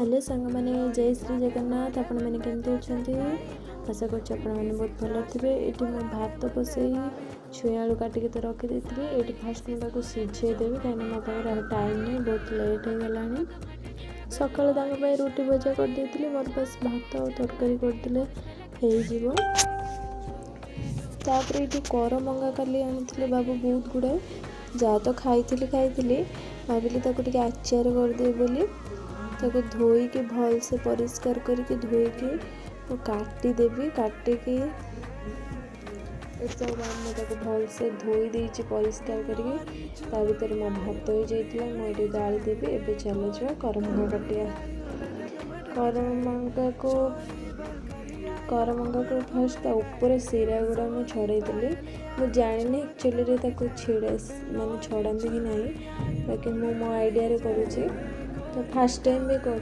Hello सांग मैंने जय श्री जगन्नाथ आपण मैंने केमती अच्छा आशा कर बहुत भल थे। ये मुझे भात बसई छुई आलू काटिक तो रखी ये फास्ट मुझे सीझेदेवी कहीं मो पाखे टाइम नहीं बहुत लेट हो गलानी। सकाल रुटी भजा कर मोर बस भात और तरकारी करदे तापर ये करमंगा काली आनी बाबू बहुत गुड़ाए जहाँ तो खाई भाविली टे आचार करदे बोली धोईकी भल से परिष्कार करके धोईकी काटिदेवी काटिकी सब भल से धोई देती परिष्कार करके भर मो भात हो जाता मुझे गाड़ी देवी। एवं चलो जा करमंगा काटिया। करमंगा को फास्ट ऊपर सिरा गुड़ा मुझे छड़ाई मुझे जानी एक्चुअली छिड़ा माने छड़ाती कि नहीं बाकी मो आइडिया करुँचे तो फास्ट टाइम भी कर